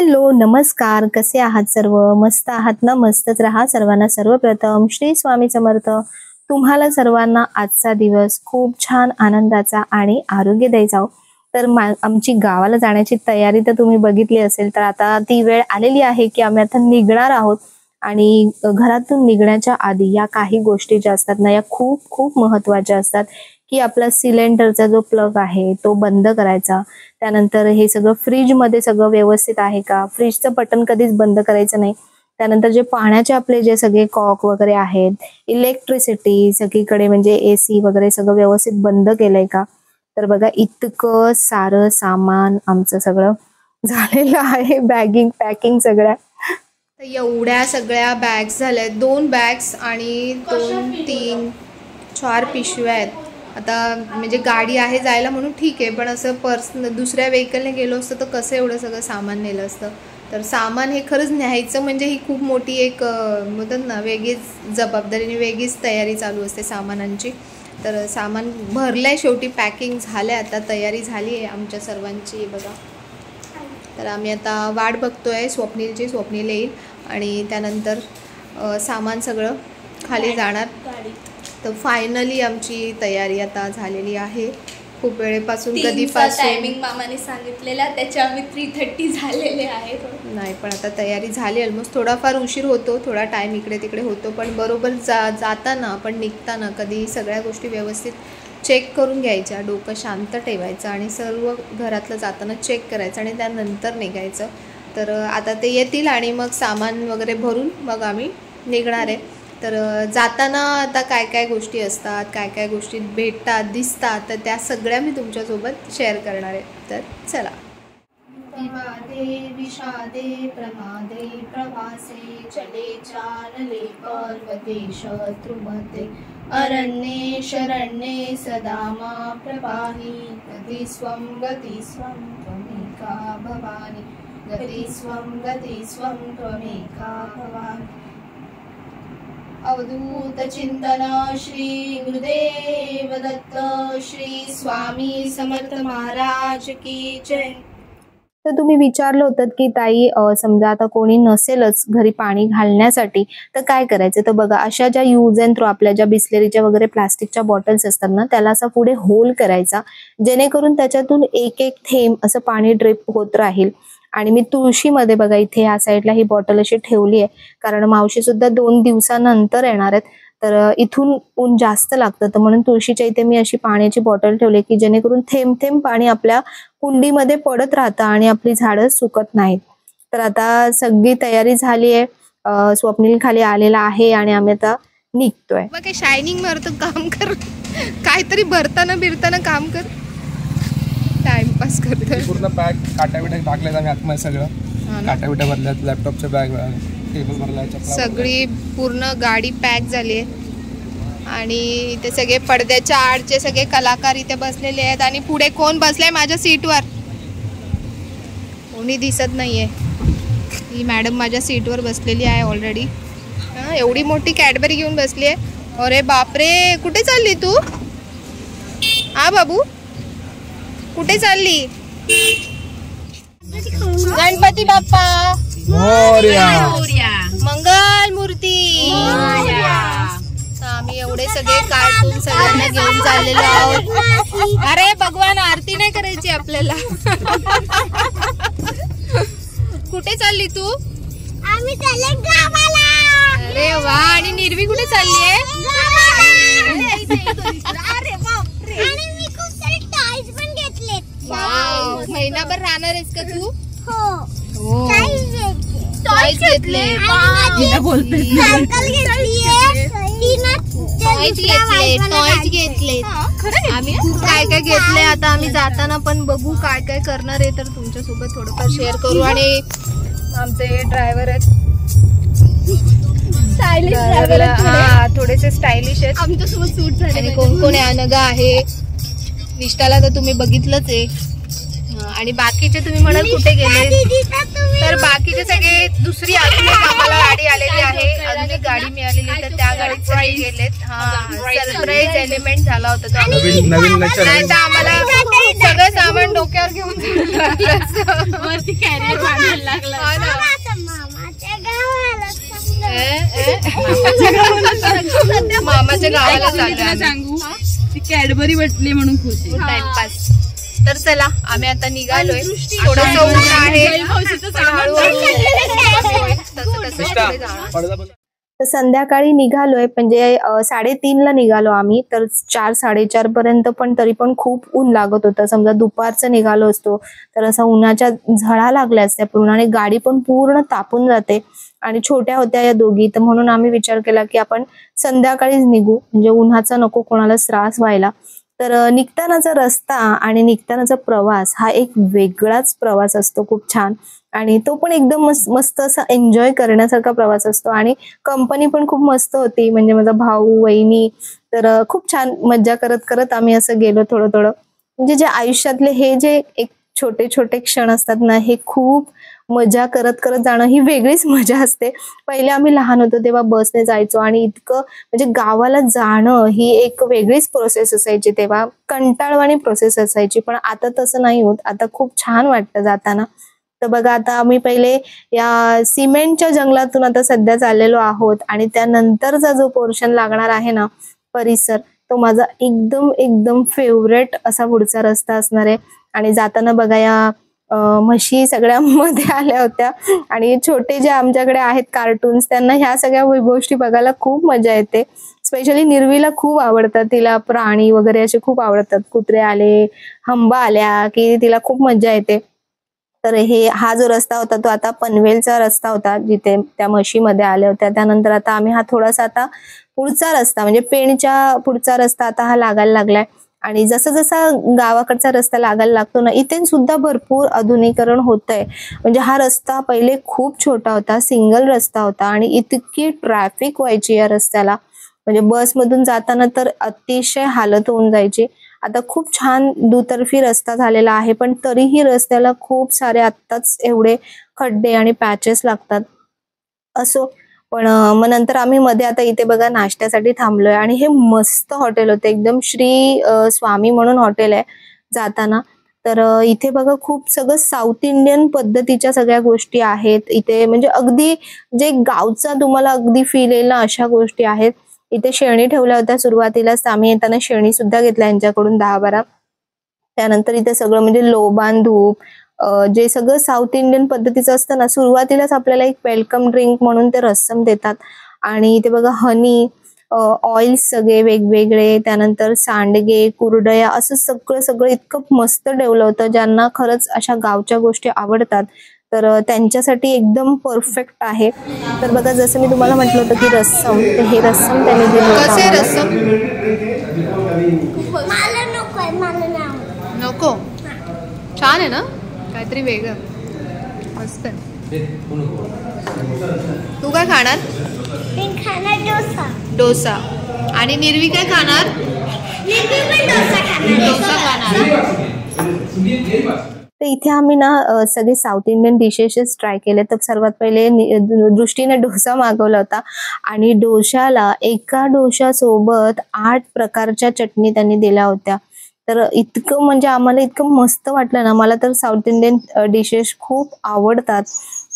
Hello नमस्कार, कसे आहात सर्व? मस्त आहात ना? मस्तच राहा सर्वांना. सर्वप्रथम श्री स्वामी समर्थ. तुम्हाला सर्वांना आजचा दिवस खूप छान आनंदाचा आणि आरोग्यदायी जाओ. तर आमची गावाला जाण्याची तयारी तर तुम्ही बघितली असेल. तर आता ती वेळ आलेली आहे की आम्ही आता निघणार आहोत आणि घरातून निघण्याच्या आधी या काही गोष्टी ज्या असतात ना, या खूप खूप महत्त्वाच्या असतात की आपला सिलेंडरचा जो प्लग आहे तो बंद करायचा. त्यानंतर हे सगळं फ्रीजमध्ये सगळं व्यवस्थित आहे का, फ्रीजचं बटन कधीच बंद करायचं नाही. त्यानंतर जे पाण्याचे आपले जे सगळे कॉक वगैरे आहेत, इलेक्ट्रिसिटी सगळीकडे म्हणजे AC वगैरे सगळं व्यवस्थित बंद केलंय का. तर बघा इतकं सारं सामान आमचं सगळं झालेलं आहे, बॅगिंग पॅकिंग सगळ्या. तर एवढ्या सगळ्या बॅग्स झाल्यात, 2 बॅग्स आणि 2, 3, 4 पिशव्या आहेत. आता म्हणजे गाडी आहे जायला म्हणून ठीक आहे, पण असं दुसऱ्या व्हेकलने गेलो असतं तर कसं एवढं सगळं सामान नेलं असतं. तर सामान हे खरंच न्यायचं म्हणजे ही खूप मोठी एक म्हणतात ना वेगळीच जबाबदारीने वेगळीच तयारी चालू असते सामानांची. तर सामान भरलंय, शेवटी पॅकिंग झालंय, आता तयारी झाली आहे आमच्या सर्वांची बघा. तर आम्ही आता वाट बघतोय स्वप्नीलची. स्वप्नील येईल आणि त्यानंतर सामान सगळं खाली जाणार. तर फायनली आमची तयारी आता झालेली आहे. खूप वेळेपासून कधीपासून टायमिंग मामाने सांगितलेला, त्याच्या आम्ही 3:30 झालेले आहे. नाही पण आता तयारी झाली ऑलमोस्ट. थोडाफार उशीर होतो, थोडा टाईम इकडे तिकडे होतो, पण बरोबर जाताना आपण निघताना कधी सगळ्या गोष्टी व्यवस्थित चेक करून घ्यायच्या, डोकं शांत ठेवायचं आणि सर्व घरातलं जाताना चेक करायचं आणि त्यानंतर निघायचं. तर आता ते येतील आणि मग सामान वगैरे भरून मग आम्ही निघणार आहे. तर जाताना आता काय काय गोष्टी असतात, काय काय गोष्टी भेटतात दिसतात, तर त्या सगळ्या मी तुमच्यासोबत शेअर करणार आहे. तर चला. विवादे विषादे प्रमादे प्रवासे चले चालले पर्वते शत्रुमते अरण्ये शरण्ये सदा मा प्रवाहि गति स्वं त्वमेका भवानी गति स्वं त्वमेका भवानी. अवधूत चिंतन श्री गुरुदेव दत्त श्री स्वामी समर्थ महाराज की जय. तर तुम्ही विचारलं होतं की ताई समजा आता कोणी नसेलच घरी पाणी घालण्यासाठी तर काय करायचं. तर बघा अशा ज्या यूज अँड थ्रो आपल्या ज्या बिस्लेरीच्या वगैरे प्लास्टिकच्या बॉटल्स असतात ना, त्याला असा पुढे होल करायचा, जेणेकरून त्याच्यातून एक एक थेंब असं पाणी ड्रिप होत राहील. आणि मी तुळशीमध्ये बघा इथे या साईडला ही बॉटल अशी ठेवली आहे, कारण मावशी सुद्धा 2 दिवसानंतर येणार आहेत. तर इथून ऊन जास्त लागतं, तर म्हणून तुळशीच्या इथे मी अशी पाण्याची बॉटल ठेवली की जेणेकरून थेंब थेंब पाणी आपल्या कुंडीमध्ये पडत राहतं आणि आपली झाडं सुकत नाहीत. तर आता सगळी तयारी झाली आहे. स्वप्नील खाली आलेला आहे आणि आम्ही आता निघतोय. बघा शायनिंग मारतो, काम कर, काहीतरी भरताना बिरताना काम कर, टाइमपास करतोय. पूर्ण पॅक काट्याबिट्या टाकल्यात आम्ही आतमध्ये, सगळं काट्याबिट्या भरल्यात, लॅपटॉपच्या बॅग टेबल भरलाय, सगळी पूर्ण गाडी पॅक झाली आहे. आणि इथे सगळे पडद्याच्या आडचे सगळे कलाकार इथे बसलेले आहेत. आणि पुढे कोण बसलाय माझ्या सीटवर? कोणी दिसत नाहीये. ही मॅडम माझ्या सीटवर बसलेली आहे ऑलरेडी. एवढी मोठी कॅडबरी घेऊन बसली आहे. अरे बापरे, कुठे चालली तू? हा बाबू, कुठे चालली? गणपती बाप्पा मंगल मूर्ती. आम्ही एवढे सगळे कार्टून सगळ्यांना घेऊन चाललेलो आहोत. अरे भगवान, आरती नाही करायची आपल्याला. कुठे चालली तू? आम्ही चालले गावाला. अरे वा. आणि निर्वी कुठे चालली आहे? अरे बापरे. आणि मी खूप सारे टॉयज पण घेतलेत. वाव, महिनाभर राहणार आहेस का तू? हो. टॉयज घेतले. टॉयज घेतले. आम्ही खूप काय काय घेतले. आता आम्ही जाताना पण बघू काय काय करणार आहे, तर तुमच्यासोबत थोडंफार शेअर करू. आणि आमचे ड्रायव्हर आहेत, थोडेसे स्टायलिश आहेत आमच्यासोबत सूट झाले. आणि कोण कोण अनघा आहे, निष्ठाला तर तुम्ही बघितलंच आहे. आणि बाकीचे तुम्ही म्हणाल कुठे गेले, तर बाकीचे सगळे दुसरी अजून एक आम्हाला गाडी आलेली आहे, अजून एक गाडी मिळालेली, तर त्या गाडीत सगळे गेलेत. सरप्राईज एलिमेंट झाला होता तो. नवीन नाही तर आम्हाला सगळं सामान डोक्यावर घेऊन वरती कॅरियर बांधायला लागला. मामाच्या गावाला चाललोय सांगू ती कॅडबरी भेटली म्हणून खुश आहे. टाइमपास. तर चला आम्ही आता निघालोय. थोडंसं ऊन आहे. तर संध्याकाळी निघालोय म्हणजे 3:30ला निघालो आम्ही. तर 4-4:30 पर्यंत पण तरी पण खूप ऊन लागत होतं. समजा दुपारचं निघालो असतो तर असं उन्हाच्या झळा लागल्या असत्या पूर्ण आणि गाडी पण पूर्ण तापून जाते आणि छोट्या होत्या या दोघी. तर म्हणून आम्ही विचार केला की आपण संध्याकाळीच निघू म्हणजे उन्हाचा नको कोणाला त्रास व्हायला. तर निघतानाचा रस्ता आणि निघतानाचा प्रवास हा एक वेगळाच प्रवास असतो, खूप छान. आणि तो पण एकदम मस्त असा एन्जॉय करण्यासारखा प्रवास असतो आणि कंपनी पण खूप मस्त होती. म्हणजे माझा भाऊ, वहिनी, तर खूप छान मज्जा करत करत आम्ही असं गेलो थोडं थोडं. म्हणजे जे आयुष्यातले हे जे एक छोटे छोटे क्षण असतात ना, हे खूप मजा करत करत जाणं ही वेगळीच मजा असते. पहिले आम्ही लहान होतो तेव्हा बसने जायचो आणि इतकं म्हणजे गावाला जाणं ही एक वेगळीच प्रोसेस असायची, तेव्हा कंटाळवाणी प्रोसेस असायची. पण आता तसं नाही होत, आता खूप छान वाटतं जाताना. तर बघा आता आम्ही पहिले या सिमेंटच्या जंगलातून आता सध्या चाललेलो आहोत आणि त्यानंतरचा जो पोर्शन लागणार आहे ना परिसर, तो माझा एकदम एकदम फेवरेट असा पुढचा रस्ता असणार आहे. आणि जाताना बघा या म्हशी सगळ्या मध्ये आल्या होत्या आणि छोटे जे आमच्याकडे आहेत कार्टून्स, त्यांना ह्या सगळ्या गोष्टी बघायला खूप मजा येते. स्पेशली निर्वीला खूप आवडतात, तिला प्राणी वगैरे असे खूप आवडतात. कुत्रे आले, हंबा आल्या की तिला खूप मजा येते. तर हा जो रस्ता होता तो आता पनवेलचा रस्ता होता, जिथे त्या म्हशीमध्ये आल्या होत्या. त्यानंतर आता आम्ही हा थोडासा आता पुढचा रस्ता म्हणजे पेणच्या पुढचा रस्ता आता हा लागायला लागलाय. आणि जसा जसा गावाकडचा रस्ता लागायला लागतो ना, इथे सुद्धा भरपूर आधुनिकीकरण होतंय. म्हणजे हा रस्ता पहिले खूप छोटा होता, सिंगल रस्ता होता आणि इतकी ट्रॅफिक व्हायची या रस्त्याला, म्हणजे बसमधून जाताना तर अतिशय हालत होऊन जायची. आता खूप छान दुतर्फी रस्ता झालेला आहे, पण तरीही रस्त्याला खूप सारे आत्ताच एवढे खड्डे आणि पॅचेस लागतात. असो, पण मग नंतर आम्ही मध्ये आता इथे बघा नाश्त्यासाठी थांबलोय आणि हे मस्त हॉटेल होते, एकदम श्री स्वामी म्हणून हॉटेल आहे जाताना. तर इथे बघा खूप सगळं साऊथ इंडियन पद्धतीच्या सगळ्या गोष्टी आहेत इथे. म्हणजे अगदी जे गावचा तुम्हाला अगदी फील येईल ना अशा गोष्टी आहेत. इथे शेळणी ठेवल्या होत्या सुरुवातीलाच, आम्ही येताना शेळणी सुद्धा घेतल्या यांच्याकडून 10-12. त्यानंतर इथे सगळं म्हणजे लोबान धूप, जे सगळं साऊथ इंडियन पद्धतीचं असतं ना, सुरुवातीलाच आपल्याला एक वेलकम ड्रिंक म्हणून ते रस्सम देतात. आणि इथे बघा हनी, ऑइल्स सगळे वेगवेगळे, त्यानंतर सांडगे, कुरडया, असं सगळं सगळं इतकं मस्त ठेवलं होतं. ज्यांना खरंच अशा गावच्या गोष्टी आवडतात तर त्यांच्यासाठी एकदम परफेक्ट आहे. तर बघा जसं मी तुम्हाला म्हटलं होतं की रस्सम, तर हे रस्सम त्यांनी दिलं होतं. मला नकोय, मला नाही आवडत. नको, छान आहे ना, काहीतरी वेगळं, मस्त आहे. तू काय खाणार? मी खाणार डोसा. डोसा. आणि निर्वी काय खाणार? निर्वी पण डोसा खाणार. डोसा खाणार. तर इथे आम्ही ना सगळे साऊथ इंडियन डिशेस ट्राय केले. तर सर्वात पहिले दृष्टीने डोसा मागवला होता आणि डोशाला एका डोशासोबत 8 प्रकारच्या चटणी त्यांनी दिल्या होत्या. तर इतकं म्हणजे आम्हाला इतकं मस्त वाटलं ना. मला तर साऊथ इंडियन डिशेस खूप आवडतात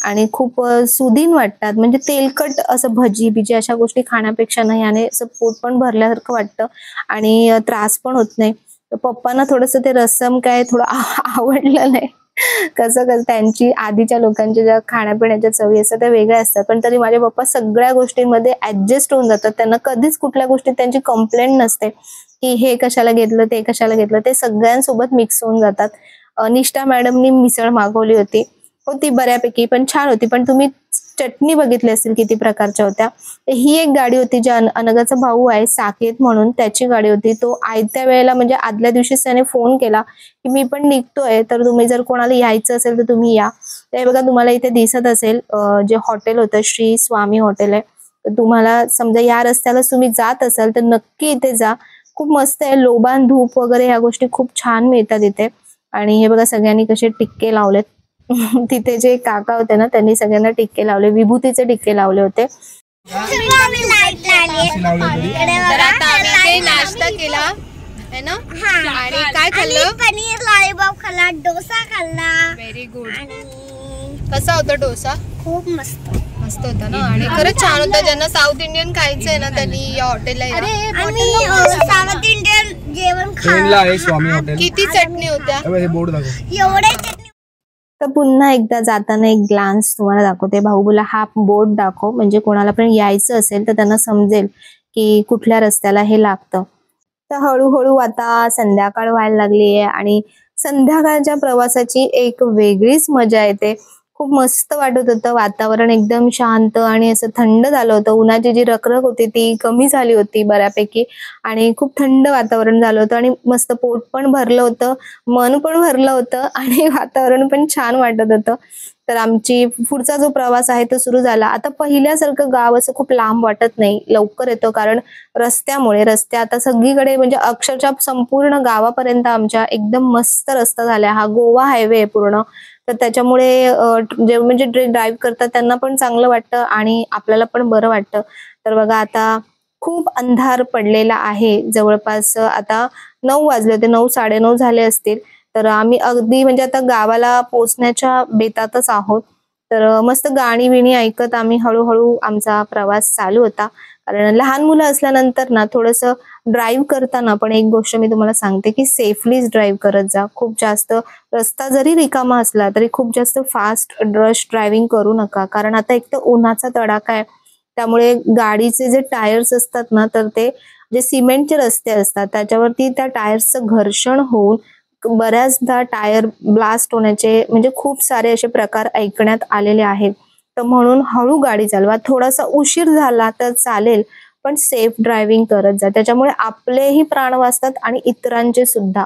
आणि खूप सुदीन वाटतात. म्हणजे तेलकट असं भजी बिजी अशा गोष्टी खाण्यापेक्षा ना याने असं पोट पण भरल्यासारखं वाटतं आणि त्रास पण होत नाही. पप्पांना थोडंसं ते रस्सम काय थोडं आवडलं नाही. कसं त्यांची आधीच्या लोकांच्या ज्या खाण्यापिण्याच्या चवी असतात त्या वेगळ्या असतात, पण तरी माझे पप्पा सगळ्या गोष्टींमध्ये ऍडजस्ट होऊन जातात. त्यांना कधीच कुठल्या गोष्टीत त्यांची कंप्लेंट नसते की हे कशाला घेतलं, ते कशाला घेतलं. ते सगळ्यांसोबत मिक्स होऊन जातात. निष्ठा मॅडमनी मिसळ मागवली होती बऱ्यापैकी, पण छान होती. पण तुम्ही चटणी बघितली असेल किती प्रकारच्या होत्या. ही एक गाडी होती, जी अनघाचा भाऊ आहे साकेत म्हणून, त्याची गाडी होती. तो आयत्या वेळेला म्हणजे आदल्या दिवशीच त्याने फोन केला की मी पण निघतोय, तर तुम्ही जर कोणाला यायचं असेल तर तुम्ही या. ते बघा तुम्हाला इथे दिसत असेल जे हॉटेल होतं श्री स्वामी हॉटेल आहे. तर तुम्हाला समजा या रस्त्याला तुम्ही जात असाल तर नक्की इथे जा, खूप मस्त आहे. लोबान धूप वगैरे ह्या गोष्टी खूप छान मिळतात इथे. आणि हे बघा सगळ्यांनी कसे टिक्के लावलेत. तिथे जे काका होते ना त्यांनी सगळ्यांना टिक्के लावले, विभूतीचे टिक्के लावले होते. नाश्ता केला है ना, आणि काय खाल्लं? पनीर लॉलीपॉप खाल्ला, डोसा खाल्ला. Very good. कसा होता डोसा? खूप मस्त. मस्त होता ना आणि खरंच छान होता. ज्यांना साऊथ इंडियन खायचंय ना त्यांनी या हॉटेलला या. साऊथ इंडियन जेवण ट्रेनला आहे स्वामी हॉटेल. किती चटणी होत्या हे बोर्ड दाखव. एवढे तर पुन्हा एकदा जाताना एक ग्लान्स तुम्हाला दाखवते. भाऊ बोला हा बोर्ड दाखव, म्हणजे कोणाला पण यायचं असेल तर त्यांना समजेल की कुठल्या रस्त्याला हे लागतं. तर हळूहळू आता संध्याकाळ व्हायला लागली आहे आणि संध्याकाळच्या प्रवासाची एक वेगळीच मजा येते. खूप मस्त वाटत होतं. वातावरण एकदम शांत आणि असं थंड झालं होतं. उन्हाची जी रखरख होती ती कमी झाली होती बऱ्यापैकी आणि खूप थंड वातावरण झालं होतं आणि मस्त पोट पण भरलं होतं, मन पण भरलं होतं आणि वातावरण पण छान वाटत होतं. तर आमची पुढचा जो प्रवास आहे तो सुरू झाला. आता पहिल्यासारखं गाव असं खूप लांब वाटत नाही, लवकर येतो कारण रस्ते आता सगळीकडे म्हणजे अक्षरशः संपूर्ण गावापर्यंत आमच्या एकदम मस्त रस्ता झाला. हा गोवा हायवे आहे पूर्ण. तर त्याच्यामुळे जे म्हणजे ड्राईव्ह करतात त्यांना पण चांगलं वाटतं आणि आपल्याला पण बरं वाटतं. तर बघा आता खूप अंधार पडलेला आहे. जवळपास आता 9 वाजले होते, 9 साडेनऊ झाले असतील. तर आम्ही अगदी म्हणजे आता गावाला पोहोचण्याच्या बेतातच आहोत. तर मस्त गाणी विणी ऐकत आम्ही हळूहळू आमचा प्रवास चालू होता. कारण लहान मुलं असल्यानंतर ना थोडंसं ड्राईव्ह करताना पण एक गोष्ट मी तुम्हाला सांगते की सेफलीच ड्राईव्ह करत जा. खूप जास्त रस्ता जरी रिकामा असला तरी खूप जास्त फास्ट रश ड्रायव्हिंग करू नका. कारण आता एक तर उन्हाचा तडाखा आहे, त्यामुळे गाडीचे जे टायर्स असतात ना तर ते जे सिमेंटचे रस्ते असतात त्याच्यावरती त्या टायर्सचं घर्षण होऊन बऱ्याचदा टायर ब्लास्ट होण्याचे म्हणजे खूप सारे असे प्रकार ऐकण्यात आलेले आहेत. तर म्हणून हळू गाडी चालवा. थोडासा उशीर झाला तर चालेल पण सेफ ड्रायव्हिंग करत जा. त्याच्यामुळे आपलेही प्राण वाचतात आणि इतरांचे सुद्धा.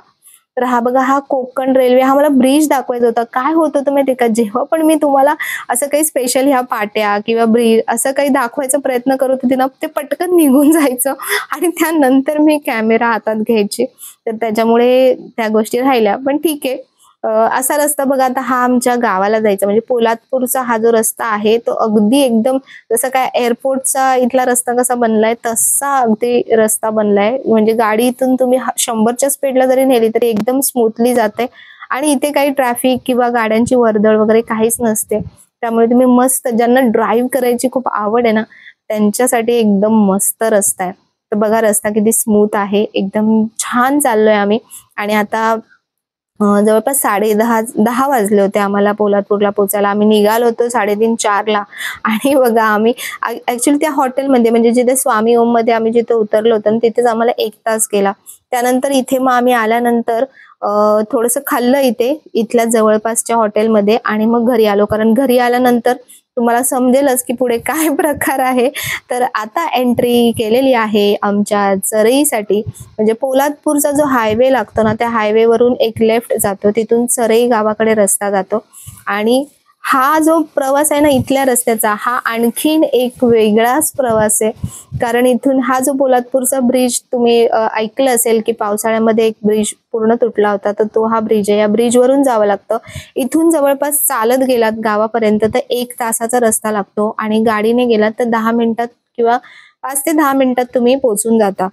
तर हा बघा हा कोकण रेल्वे, हा मला ब्रिज दाखवायचा होता. काय होत होतं माहिती का, जेव्हा पण मी तुम्हाला असं काही स्पेशल ह्या पाट्या किंवा ब्रिज असं काही दाखवायचा प्रयत्न करत होते ना ते पटकन निघून जायचं आणि त्यानंतर मी कॅमेरा हातात घ्यायची. तर त्याच्यामुळे त्या गोष्टी राहिल्या. पण ठीक आहे. असा रस्ता बघा आता हा आमच्या गावाला जायचा म्हणजे पोलादपूरचा हा जो रस्ता आहे तो अगदी एकदम जसं काय एअरपोर्टचा इथला रस्ता कसा बनलाय तसा अगदी रस्ता बनलाय. म्हणजे गाडी इथून तुम्ही 100च्या स्पीडला जरी नेली तरी एकदम स्मूथली जाते आणि इथे काही ट्रॅफिक किंवा गाड्यांची वर्दळ वगैरे काहीच नसते. त्यामुळे तुम्ही मस्त, ज्यांना ड्राईव्ह करायची खूप आवड आहे ना त्यांच्यासाठी एकदम मस्त रस्ता आहे. तर बघा रस्ता किती स्मूथ आहे, एकदम छान चाललोय आम्ही. आणि आता जवळपास 10:30 वाजले होते आम्हाला पोलादपूरला पोहोचायला. आम्ही निघालो होतो 3:30-4ला आणि बघा आम्ही ऍक्च्युली त्या हॉटेलमध्ये म्हणजे जिथे स्वामी ओम मध्ये आम्ही जिथे उतरलो होतो ना तिथेच आम्हाला 1 तास गेला. त्यानंतर इथे मग आम्ही आल्यानंतर थोडंसं खाल्लं इथल्या जवळपासच्या हॉटेलमध्ये आणि मग घरी आलो. कारण घरी आल्यानंतर तुम्हाला समजेलच की पुढे काय प्रकार आहे. तर आता एंट्री केलेली आहे आमच्या चरईसाठी. म्हणजे पोलादपूरचा जो हायवे लागतो ना त्या हायवेवरून एक लेफ्ट जातो, तिथून चरई गावाकडे रस्ता जातो. आणि हा जो प्रवास आहे ना इथल्या रस्त्याचा हा आणखीन एक वेगळाच प्रवास आहे. कारण इथून हा जो पोलादपूरचा ब्रिज तुम्ही ऐकलं असेल की पावसाळ्यामध्ये एक ब्रिज पूर्ण तुटला होता, तर तो हा ब्रिज आहे. या ब्रिजवरून जावं लागतं. इथून जवळपास चालत गेलात गावापर्यंत तर 1 तासाचा रस्ता लागतो आणि गाडीने गेलात तर 10 मिनिटात किंवा 5 ते 10 मिनिटात तुम्ही पोहोचून जाता.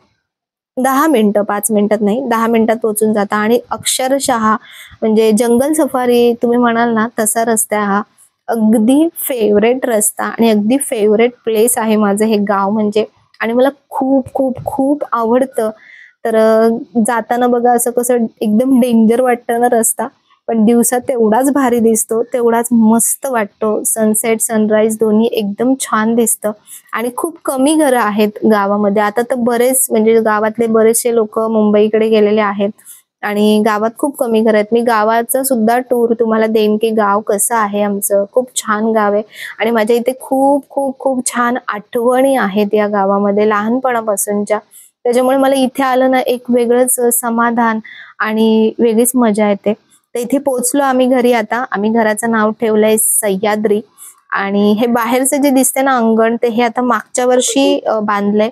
10 मिनिटं, 5 मिनिटात नाही, 10 मिनिटात पोहोचून जाता. आणि अक्षरशः म्हणजे जंगल सफारी तुम्ही म्हणाल ना तसा रस्ता हा. अगदी फेवरेट रस्ता आणि अगदी फेवरेट प्लेस आहे माझं हे गाव म्हणजे. आणि मला खूप खूप खूप आवडतं. तर जाताना बघा असं कसं एकदम डेंजर वाटतं ना रस्ता, पण दिवसात तेवढाच भारी दिसतो, तेवढाच मस्त वाटतो. सनसेट सनराईज दोन्ही एकदम छान दिसतं. आणि खूप कमी घरं आहेत गावामध्ये. आता तर बरेच म्हणजे गावातले बरेचसे लोक मुंबईकडे गेलेले आहेत आणि गावात खूप कमी घरं आहेत. मी गावाचा सुद्धा टूर तुम्हाला देईन की गाव कसं आहे आमचं. खूप छान गाव आहे आणि माझ्या इथे खूप खूप खूप छान आठवणी आहेत या गावामध्ये लहानपणापासूनच्या. त्याच्यामुळे मला इथे आलं ना एक वेगळंच समाधान आणि वेगळीच मजा येते. तर इथे पोहोचलो आम्ही घरी. आता आम्ही घराचं नाव ठेवलंय सह्याद्री. आणि हे बाहेरचं जे दिसते ना अंगण ते हे आता मागच्या वर्षी बांधलंय.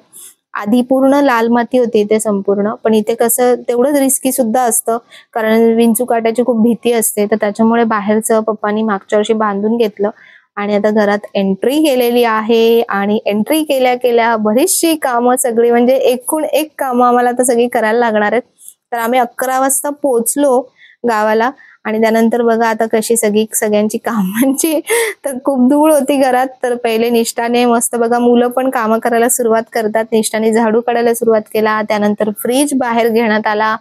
आधी पूर्ण लाल माती होती इथे संपूर्ण, पण इथे कसं तेवढंच रिस्की सुद्धा असतं कारण विंचू काट्याची खूप भीती असते. तर त्याच्यामुळे बाहेरचं पप्पांनी मागच्या वर्षी बांधून घेतलं आणि आता घरात एंट्री केलेली आहे. आणि एंट्री केल्या केल्या बरीचशी कामं सगळी म्हणजे एकूण एक कामं आम्हाला आता सगळी करायला लागणार आहेत. तर आम्ही 11 वाजता पोहोचलो गावाला आणि त्यानंतर बघा आता कशी सगळ्यांची कामांची तर खूप धूळ होती घरात. तर पहिले निष्ठाने मस्त बघा मुलं पण कामं करायला सुरुवात करतात. निष्ठाने झाडू काढायला सुरुवात केला. त्यानंतर फ्रीज बाहेर घेण्यात आला.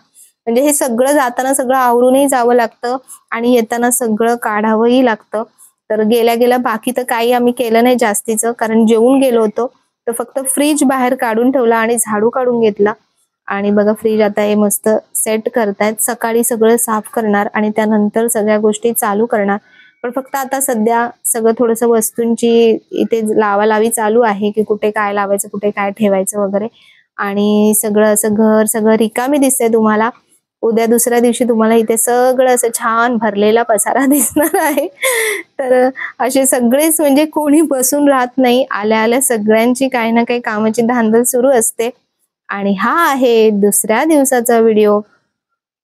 म्हणजे हे सगळं जाताना सगळं आवरूनही जावं लागतं आणि येताना सगळं काढावंही लागतं. तर गेल्या बाकी तर काही आम्ही केलं नाही जास्तीचं, कारण जेवून गेलो होतो. तर फक्त फ्रीज बाहेर काढून ठेवला आणि झाडू काढून घेतला. आणि बघा फ्रीज आता हे मस्त सेट करतायत. सकाळी सगळं साफ करणार आणि त्यानंतर सगळ्या गोष्टी चालू करणार. पण फक्त आता सध्या सगळं थोडंसं वस्तूंची इथे लावालावी चालू आहे की कुठे काय लावायचं, कुठे काय ठेवायचं वगैरे. आणि सगळं असं घर सगळं रिकामी दिसतंय तुम्हाला. उद्या दुसऱ्या दिवशी तुम्हाला इथे सगळं असं छान भरलेला पसारा दिसणार आहे. तर असे सगळेच म्हणजे कोणी बसून राहत नाही. आल्या सगळ्यांची काही ना काही कामाची धांदल सुरू असते. आणि हा आहे दुसऱ्या दिवसाचा व्हिडिओ.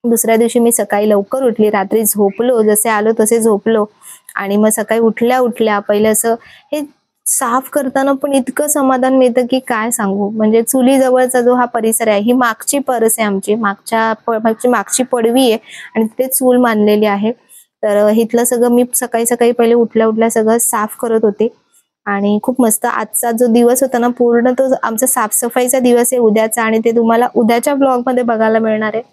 दुसऱ्या दिवशी मी सकाळी लवकर उठली, रात्री झोपलो, जसे आलो तसे झोपलो. आणि मग सकाळी उठल्या पहिलं असं हे साफ करताना पण इतकं समाधान मिळतं की काय सांगू. म्हणजे चुली जवळचा जो हा परिसर आहे, ही मागची परस आहे आमची, मागची पडवी आहे आणि तिथे चूल मांडलेली आहे. तर इथलं सगळं मी सकाळी पहिले उठल्या सगळं साफ करत होते. आणि खूप मस्त आजचा जो दिवस होता ना, पूर्ण तो आमचा साफसफाईचा दिवस आहे उद्याचा, आणि ते तुम्हाला उद्याच्या ब्लॉग मध्ये बघायला मिळणार आहे.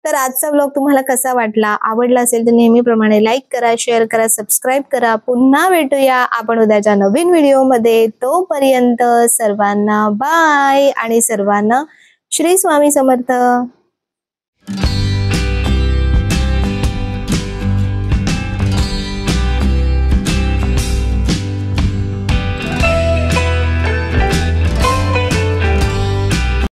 तर आजचा ब्लॉग तुम्हाला कसा वाटला, आवडला असेल तर नेहमीप्रमाणे लाईक करा, शेअर करा, सबस्क्राईब करा. पुन्हा भेटूया आपण उद्याच्या नवीन व्हिडिओमध्ये. तोपर्यंत सर्वांना बाय आणि सर्वांना श्री स्वामी समर्थ.